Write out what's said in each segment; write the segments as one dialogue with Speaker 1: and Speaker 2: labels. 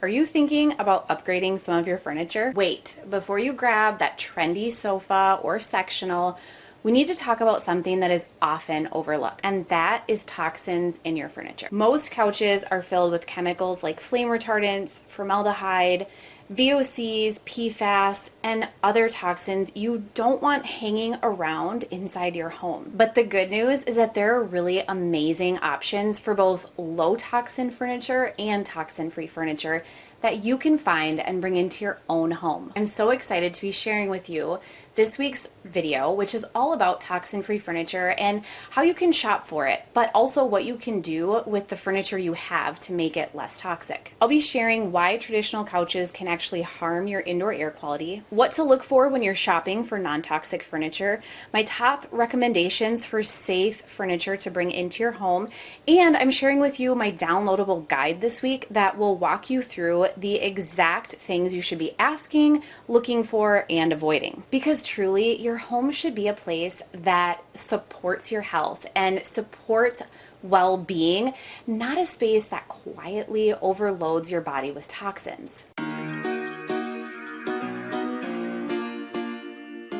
Speaker 1: Are you thinking about upgrading some of your furniture? Wait, before you grab that trendy sofa or sectional, we need to talk about something that is often overlooked, and that is toxins in your furniture. Most couches are filled with chemicals like flame retardants, formaldehyde, VOCs, PFAS, and other toxins you don't want hanging around inside your home. But the good news is that there are really amazing options for both low toxin furniture and toxin-free furniture that you can find and bring into your own home. I'm so excited to be sharing with you this week's video, which is all about toxin-free furniture and how you can shop for it, but also what you can do with the furniture you have to make it less toxic. I'll be sharing why traditional couches can actually harm your indoor air quality, what to look for when you're shopping for non-toxic furniture, my top recommendations for safe furniture to bring into your home, and I'm sharing with you my downloadable guide this week that will walk you through the exact things you should be asking, looking for, and avoiding. Because truly, your home should be a place that supports your health and supports well-being, not a space that quietly overloads your body with toxins.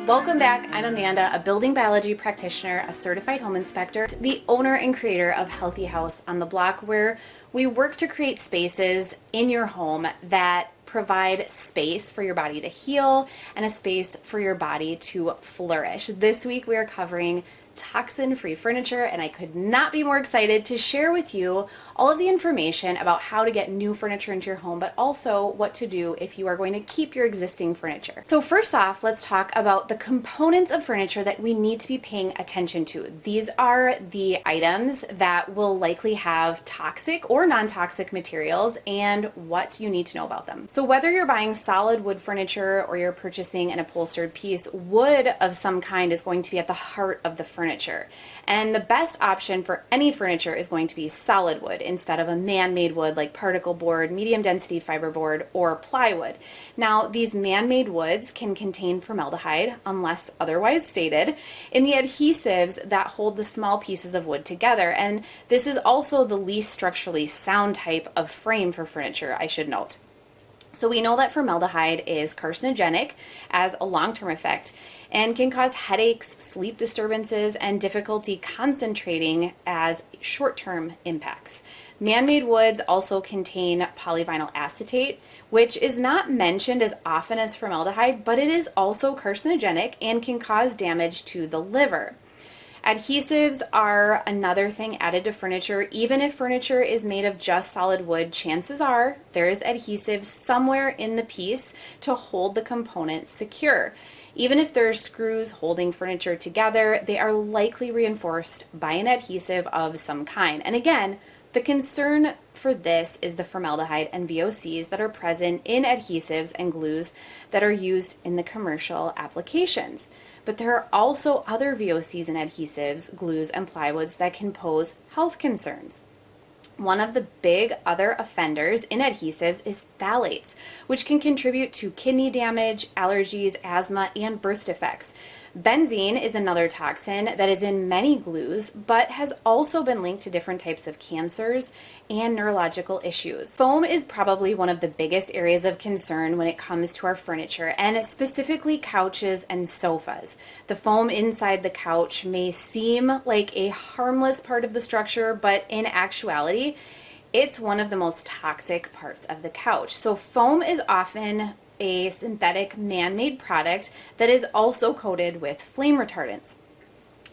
Speaker 1: Welcome back. I'm Amanda, a building biology practitioner, a certified home inspector, the owner and creator of Healthy House on the Block, where we work to create spaces in your home that provide space for your body to heal and a space for your body to flourish. This week we are covering toxin-free furniture, and I could not be more excited to share with you all of the information about how to get new furniture into your home, but also what to do if you are going to keep your existing furniture. So first off, let's talk about the components of furniture that we need to be paying attention to. These are the items that will likely have toxic or non-toxic materials and what you need to know about them. So whether you're buying solid wood furniture or you're purchasing an upholstered piece, wood of some kind is going to be at the heart of the furniture. And the best option for any furniture is going to be solid wood instead of a man-made wood like particle board, medium density fiberboard, or plywood. Now, these man-made woods can contain formaldehyde, unless otherwise stated, in the adhesives that hold the small pieces of wood together. And this is also the least structurally sound type of frame for furniture, I should note. So we know that formaldehyde is carcinogenic as a long-term effect and can cause headaches, sleep disturbances, and difficulty concentrating as short-term impacts. Man-made woods also contain polyvinyl acetate, which is not mentioned as often as formaldehyde, but it is also carcinogenic and can cause damage to the liver. Adhesives are another thing added to furniture. Even if furniture is made of just solid wood, chances are there is adhesive somewhere in the piece to hold the components secure. Even if there are screws holding furniture together, they are likely reinforced by an adhesive of some kind. And again, the concern for this is the formaldehyde and VOCs that are present in adhesives and glues that are used in the commercial applications. But there are also other VOCs and adhesives, glues, and plywoods that can pose health concerns. One of the big other offenders in adhesives is phthalates, which can contribute to kidney damage, allergies, asthma, and birth defects. Benzene is another toxin that is in many glues, but has also been linked to different types of cancers and neurological issues. Foam is probably one of the biggest areas of concern when it comes to our furniture, and specifically couches and sofas. The foam inside the couch may seem like a harmless part of the structure, but in actuality, it's one of the most toxic parts of the couch. So foam is often a synthetic man-made product that is also coated with flame retardants.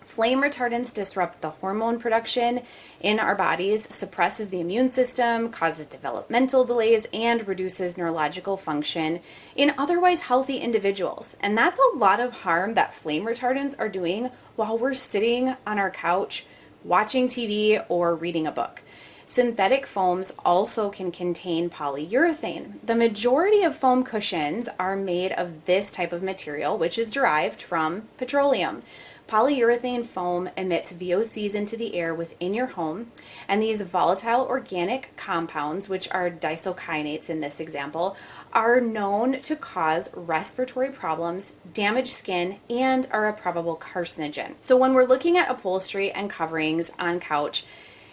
Speaker 1: Flame retardants disrupt the hormone production in our bodies, suppresses the immune system, causes developmental delays, and reduces neurological function in otherwise healthy individuals. And that's a lot of harm that flame retardants are doing while we're sitting on our couch, watching TV, or reading a book. Synthetic foams also can contain polyurethane. The majority of foam cushions are made of this type of material, which is derived from petroleum. Polyurethane foam emits VOCs into the air within your home, and these volatile organic compounds, which are disocinates in this example, are known to cause respiratory problems, damage skin, and are a probable carcinogen. So when we're looking at upholstery and coverings on couch,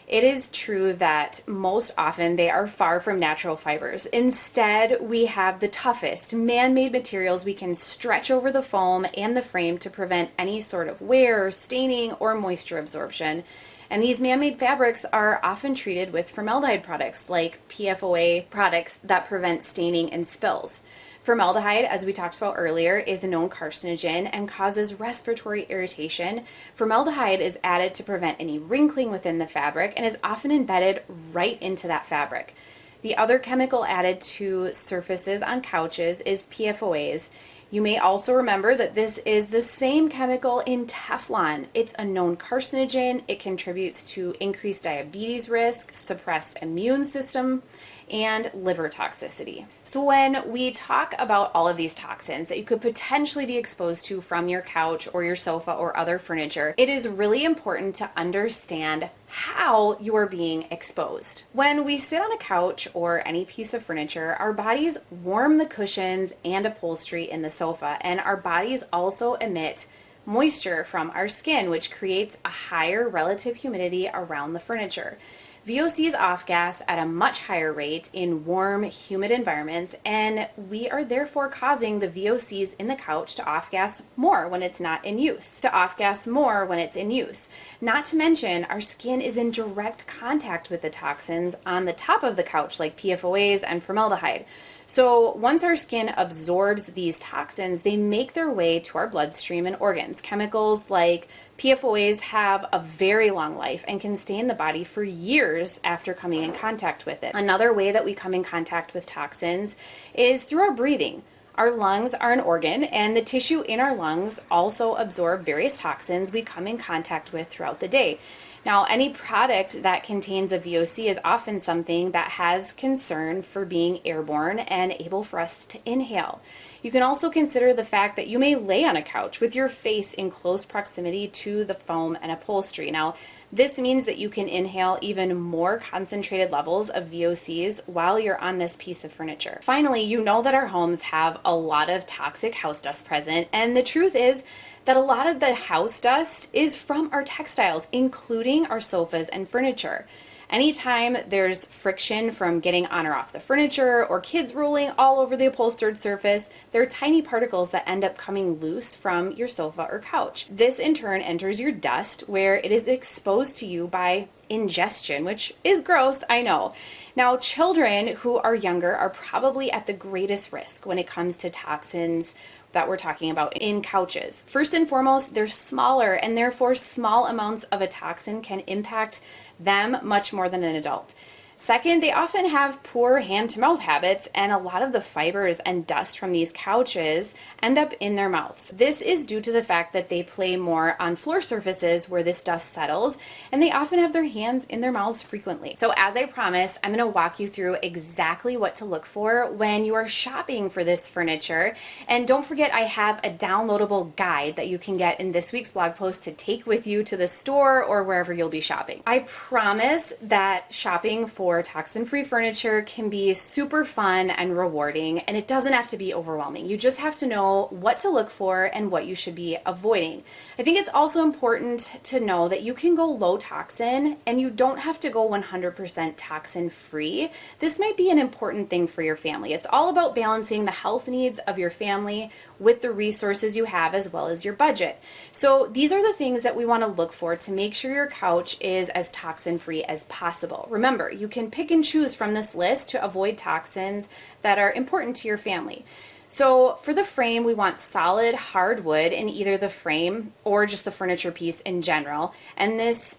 Speaker 1: it is true that most often they are far from natural fibers. Instead, we have the toughest man-made materials we can stretch over the foam and the frame to prevent any sort of wear, staining, or moisture absorption. And these man-made fabrics are often treated with formaldehyde products like PFOA products that prevent staining and spills. Formaldehyde, as we talked about earlier, is a known carcinogen and causes respiratory irritation. Formaldehyde is added to prevent any wrinkling within the fabric and is often embedded right into that fabric. The other chemical added to surfaces on couches is PFOAs. You may also remember that this is the same chemical in Teflon. It's a known carcinogen. It contributes to increased diabetes risk, suppressed immune system, and liver toxicity. So when we talk about all of these toxins that you could potentially be exposed to from your couch or your sofa or other furniture, it is really important to understand how you are being exposed. When we sit on a couch or any piece of furniture, our bodies warm the cushions and upholstery in the sofa, and our bodies also emit moisture from our skin, which creates a higher relative humidity around the furniture. VOCs off-gas at a much higher rate in warm, humid environments, and we are therefore causing the VOCs in the couch to off-gas more when it's not in use, to off-gas more when it's in use. Not to mention, our skin is in direct contact with the toxins on the top of the couch, like PFOAs and formaldehyde. So once our skin absorbs these toxins, they make their way to our bloodstream and organs. Chemicals like PFOAs have a very long life and can stay in the body for years after coming in contact with it. Another way that we come in contact with toxins is through our breathing. Our lungs are an organ, and the tissue in our lungs also absorb various toxins we come in contact with throughout the day. Now, any product that contains a VOC is often something that has concern for being airborne and able for us to inhale. You can also consider the fact that you may lay on a couch with your face in close proximity to the foam and upholstery. Now, this means that you can inhale even more concentrated levels of VOCs while you're on this piece of furniture. Finally, you know that our homes have a lot of toxic house dust present, and the truth is that a lot of the house dust is from our textiles, including our sofas and furniture. Anytime there's friction from getting on or off the furniture or kids rolling all over the upholstered surface, there are tiny particles that end up coming loose from your sofa or couch. This in turn enters your dust, where it is exposed to you by ingestion, which is gross, I know. Now, children who are younger are probably at the greatest risk when it comes to toxins that we're talking about in couches. First and foremost, they're smaller, and therefore small amounts of a toxin can impact them much more than an adult. Second, they often have poor hand-to-mouth habits, and a lot of the fibers and dust from these couches end up in their mouths. This is due to the fact that they play more on floor surfaces where this dust settles, and they often have their hands in their mouths frequently. So as I promised, I'm going to walk you through exactly what to look for when you are shopping for this furniture. And don't forget, I have a downloadable guide that you can get in this week's blog post to take with you to the store or wherever you'll be shopping. I promise that shopping for toxin-free furniture can be super fun and rewarding, and it doesn't have to be overwhelming. You just have to know what to look for and what you should be avoiding. I think it's also important to know that you can go low toxin and you don't have to go 100% toxin-free. This might be an important thing for your family. It's all about balancing the health needs of your family with the resources you have as well as your budget. So these are the things that we want to look for to make sure your couch is as toxin-free as possible. Remember, you can pick and choose from this list to avoid toxins that are important to your family. So for the frame, we want solid hardwood in either the frame or just the furniture piece in general. And this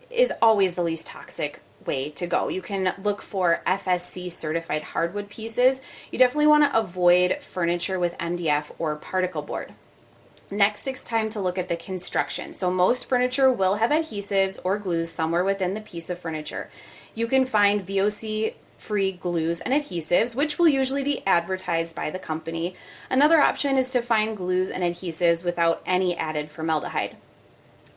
Speaker 1: is always the least toxic way to go. You can look for FSC certified hardwood pieces. You definitely want to avoid furniture with MDF or particle board. Next, it's time to look at the construction. So most furniture will have adhesives or glues somewhere within the piece of furniture. You can find VOC-free glues and adhesives, which will usually be advertised by the company. Another option is to find glues and adhesives without any added formaldehyde.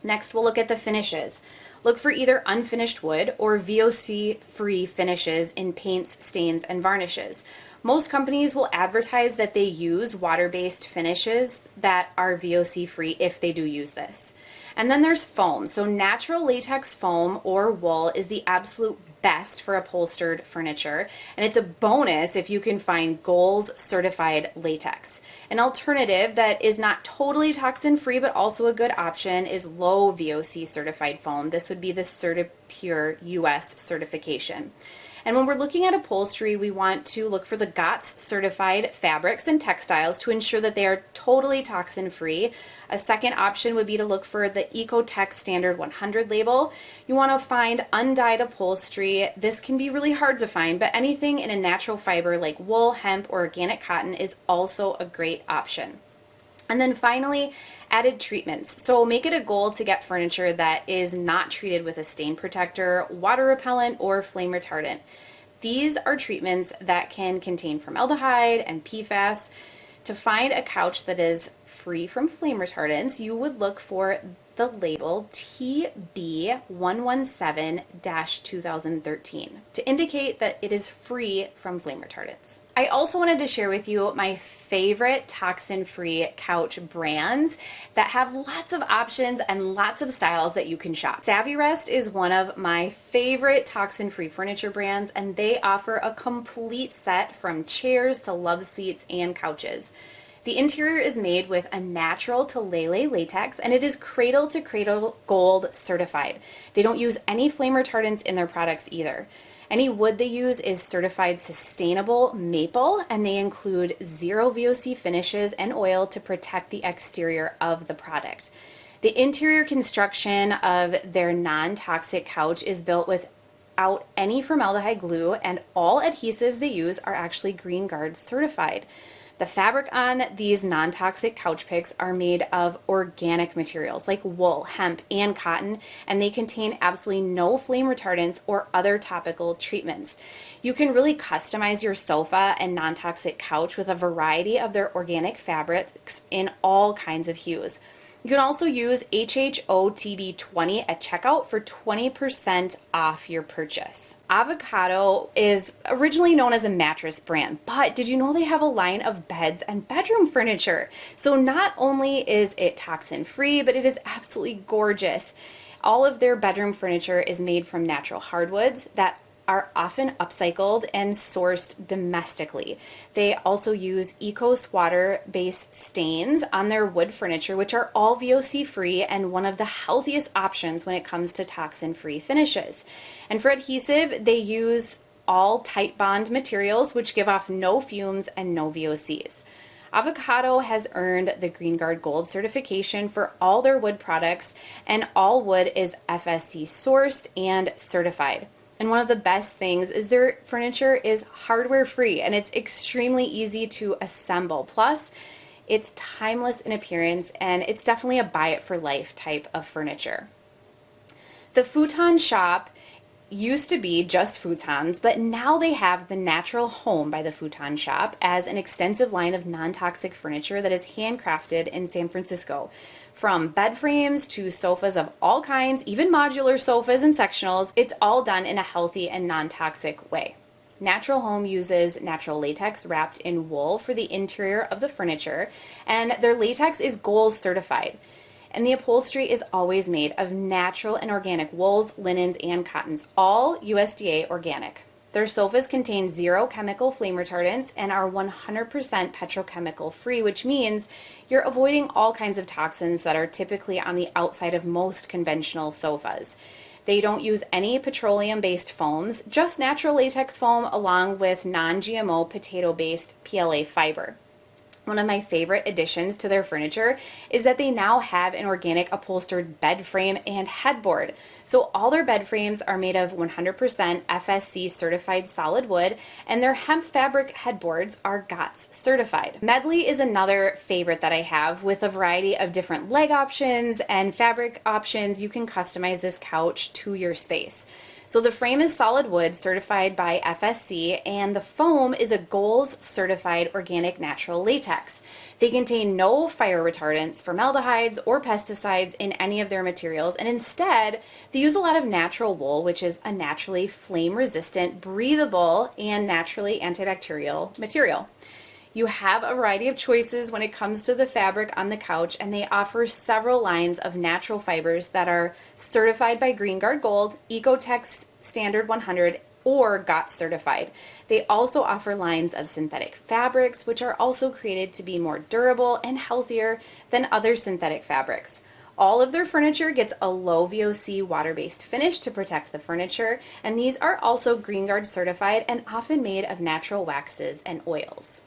Speaker 1: Next, we'll look at the finishes. Look for either unfinished wood or VOC-free finishes in paints, stains, and varnishes. Most companies will advertise that they use water-based finishes that are VOC-free if they do use this. And then there's foam. So natural latex foam or wool is the absolute best for upholstered furniture, and it's a bonus if you can find Goals certified latex. An alternative that is not totally toxin free but also a good option is low VOC certified foam. This would be the CertiPure US certification. And when we're looking at upholstery, we want to look for the GOTS certified fabrics and textiles to ensure that they are totally toxin free. A second option would be to look for the Ecotech Standard 100 label. You want to find undyed upholstery. This can be really hard to find, but anything in a natural fiber like wool, hemp, or organic cotton is also a great option. And then finally, added treatments. So make it a goal to get furniture that is not treated with a stain protector, water repellent, or flame retardant. These are treatments that can contain formaldehyde and PFAS. To find a couch that is free from flame retardants, you would look for the label TB117-2013 to indicate that it is free from flame retardants. I also wanted to share with you my favorite toxin-free couch brands that have lots of options and lots of styles that you can shop. Savvy Rest is one of my favorite toxin-free furniture brands, and they offer a complete set from chairs to love seats and couches. The interior is made with a natural to lele latex, and it is cradle to cradle gold certified. They don't use any flame retardants in their products either. Any wood they use is certified sustainable maple, and they include zero VOC finishes and oil to protect the exterior of the product. The interior construction of their non-toxic couch is built without any formaldehyde glue, and all adhesives they use are actually Green Guard certified. The fabric on these non-toxic couch picks are made of organic materials like wool, hemp, and cotton, and they contain absolutely no flame retardants or other topical treatments. You can really customize your sofa and non-toxic couch with a variety of their organic fabrics in all kinds of hues. You can also use HHOTB20 at checkout for 20% off your purchase. Avocado is originally known as a mattress brand, but did you know they have a line of beds and bedroom furniture? So not only is it toxin free, but it is absolutely gorgeous. All of their bedroom furniture is made from natural hardwoods that are often upcycled and sourced domestically. They also use Ecos water-based stains on their wood furniture, which are all VOC-free and one of the healthiest options when it comes to toxin-free finishes. And for adhesive, they use all tight bond materials, which give off no fumes and no VOCs. Avocado has earned the Green Guard Gold certification for all their wood products, and all wood is FSC sourced and certified. And one of the best things is their furniture is hardware free and it's extremely easy to assemble. Plus, it's timeless in appearance and it's definitely a buy it for life type of furniture. The futon shop used to be just futons, but now they have the Natural Home by the Futon Shop as an extensive line of non-toxic furniture that is handcrafted in San Francisco. From bed frames to sofas of all kinds, even modular sofas and sectionals, it's all done in a healthy and non-toxic way. Natural Home uses natural latex wrapped in wool for the interior of the furniture, and their latex is Goals certified. And the upholstery is always made of natural and organic wools, linens, and cottons, all USDA organic. Their sofas contain zero chemical flame retardants and are 100% petrochemical free, which means you're avoiding all kinds of toxins that are typically on the outside of most conventional sofas. They don't use any petroleum-based foams, just natural latex foam along with non-GMO potato-based PLA fiber. One of my favorite additions to their furniture is that they now have an organic upholstered bed frame and headboard. So all their bed frames are made of 100% FSC certified solid wood, and their hemp fabric headboards are GOTS certified. Medley is another favorite that I have with a variety of different leg options and fabric options. You can customize this couch to your space. So the frame is solid wood certified by FSC, and the foam is a Goals certified organic natural latex. They contain no fire retardants, formaldehydes, or pesticides in any of their materials, and instead they use a lot of natural wool, which is a naturally flame resistant, breathable, and naturally antibacterial material. You have a variety of choices when it comes to the fabric on the couch, and they offer several lines of natural fibers that are certified by Green Guard Gold, Ecotech Standard 100, or GOTS certified. They also offer lines of synthetic fabrics, which are also created to be more durable and healthier than other synthetic fabrics. All of their furniture gets a low VOC water-based finish to protect the furniture, and these are also Green Guard certified and often made of natural waxes and oils.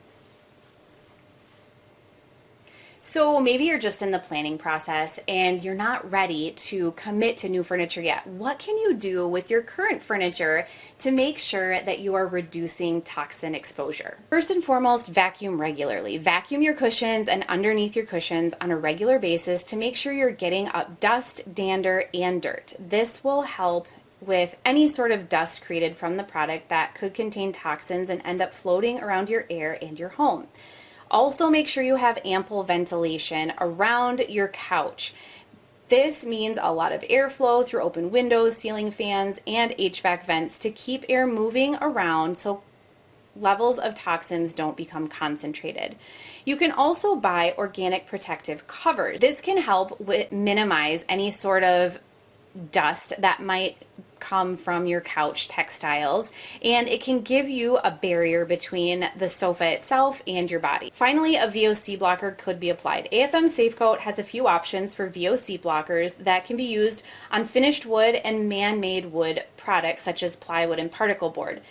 Speaker 1: So maybe you're just in the planning process and you're not ready to commit to new furniture yet. What can you do with your current furniture to make sure that you are reducing toxin exposure? First and foremost, vacuum regularly. Vacuum your cushions and underneath your cushions on a regular basis to make sure you're getting up dust, dander, and dirt. This will help with any sort of dust created from the product that could contain toxins and end up floating around your air and your home. Also, make sure you have ample ventilation around your couch. This means a lot of airflow through open windows, ceiling fans, and HVAC vents to keep air moving around so levels of toxins don't become concentrated. You can also buy organic protective covers. This can help minimize any sort of dust that might come from your couch textiles, and it can give you a barrier between the sofa itself and your body. Finally, a VOC blocker could be applied. AFM SafeCoat has a few options for VOC blockers that can be used on finished wood and man-made wood products such as plywood and particle board.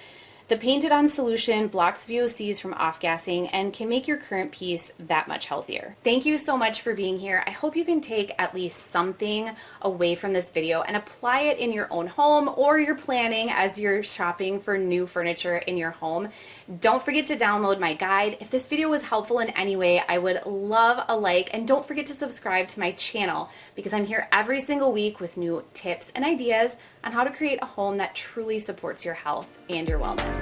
Speaker 1: The painted-on solution blocks VOCs from off-gassing and can make your current piece that much healthier. Thank you so much for being here. I hope you can take at least something away from this video and apply it in your own home or your planning as you're shopping for new furniture in your home. Don't forget to download my guide. If this video was helpful in any way, I would love a like, and don't forget to subscribe to my channel because I'm here every single week with new tips and ideas on how to create a home that truly supports your health and your wellness.